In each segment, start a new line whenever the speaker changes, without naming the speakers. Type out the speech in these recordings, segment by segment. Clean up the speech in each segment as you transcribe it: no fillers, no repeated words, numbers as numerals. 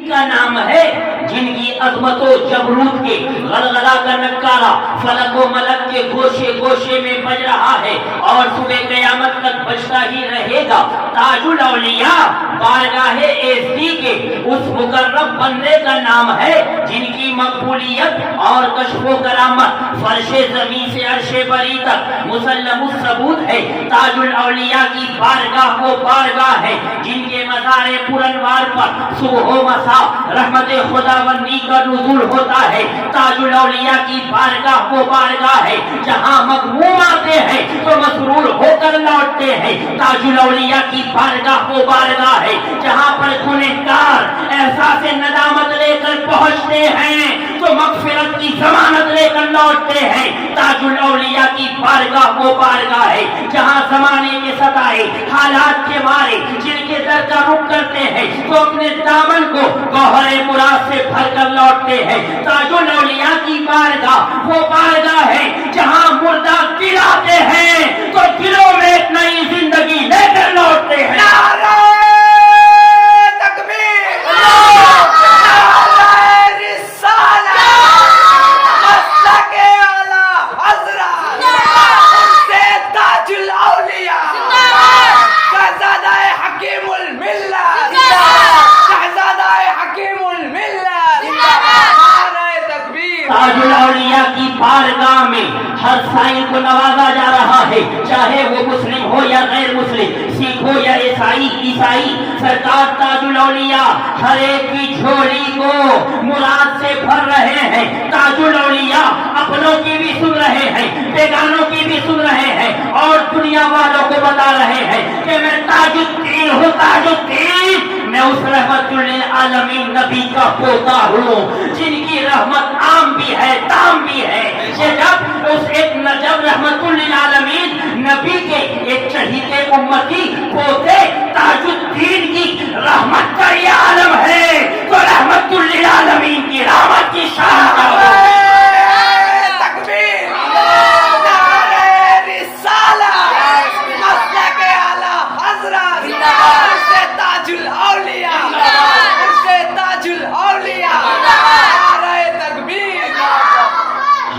کا نام ہے جن کی عظمت و جبروت کے غلغلہ کا نکارہ فلک و ملک کے گوشے گوشے میں بج رہا ہے اور صبح قیامت تک بجتا ہی رہے گا. تاج الاولیاء بارگاہ ایزدی کے اس مقرب بندے کا نام ہے جن کی مقبولیت اور کشف و کرامت فرش زمین سے عرش بری تک مسلم الثبوت ہے. تاج الاولیاء کی بارگاہ وہ بارگاہ ہے جن کے مزار پرانوار پر صبح و مساء رحمت خداوندی کا نزول ہوتا ہے. تاج الاولیاء کی بارگاہ وہ بارگاہ ہے جہاں مغموم آتے ہیں تو مسرور ہو کر لوٹتے ہیں. تاج الاولیاء کی بارگاہ وہ بارگاہ ہے جہاں پر گنہگار احساس ندامت لے کر پہنچتے ہیں تو مغفرت کی ضمانت لے کر لوٹتے ہیں. تاج الاولیاء کی بارگاہ وہ بارگاہ ہے جہاں زمانے کے ستائے حالات کے مارے جن کے در کا رخ کرتے ہیں تو اپنے دامن کو گوہر مراد سے بھر کر لوٹتے ہیں. تاج الاولیاء کی بارگاہ وہ بارگاہ ہے جہاں مردہ دل آتے ہیں تو دلوں میں ایک نئی زندگی لے کر لوٹتے ہیں. تاج الاولیاء کی بارگاہ میں ہر سائن کو نوازا جا رہا ہے چاہے وہ مسلم ہو یا غیر مسلم, سکھ ہو یا عیسائی. سرکار تاج الاولیاء ہر ایک کی جھولی کو مراد سے بھر رہے ہیں. تاج الاولیاء اپنوں کی بھی سن رہے ہیں, بیگانوں کی بھی سن رہے ہیں اور دنیا والوں کو بتا رہے ہیں کہ میں تاج الدین ہوں. تاج الدین میں اس رحمت للعالمین نبی کا پوتا ہوں جن کی رحمت عام بھی ہے تام بھی ہے. یہ جب رحمت للعالمین نبی کے ایک چہیتے امتی پوتے تاج الدین کی رحمت کا یہ عالم ہے تو رحمت للعالمین کی رحمت کی شان کا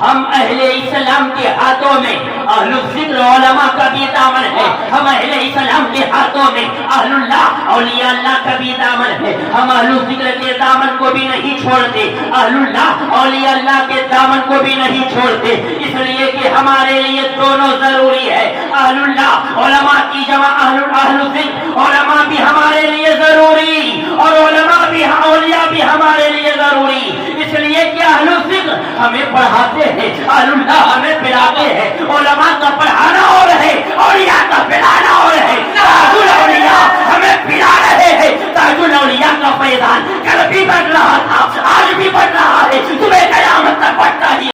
ہم اہل اسلام کے ہاتھوں میں اہل الذکر علماء کا بھی دامن ہے. ہم اہل اسلام کے ہاتھوں میں اہل اللہ اولیاء اللہ کا بھی دامن ہے. ہم اہل الذکر کے دامن کو بھی نہیں چھوڑتے, اہل اللہ اولیاء اللہ کے دامن کو بھی نہیں چھوڑتے, اس لیے کہ ہمارے لیے دونوں ضروری ہے. اہل اللہ علماء کی جمع اہل الذکر علماء بھی ہمارے لیے ضروری اور علماء بھی اولیاء بھی ہمارے لیے ضروری, اس لیے کہ اہل الذکر ہمیں پڑھاتے ہیں, اہل اللہ ہمیں پڑھاتے ہیں. علماء کا پڑھانا اور ہے, اولیاء کا پڑھانا اور ہے. تاج الاولیاء ہمیں پڑھا رہے ہیں. تاج الاولیاء کا فیضان کل بھی بڑھ رہا تھا, آج بھی بڑھ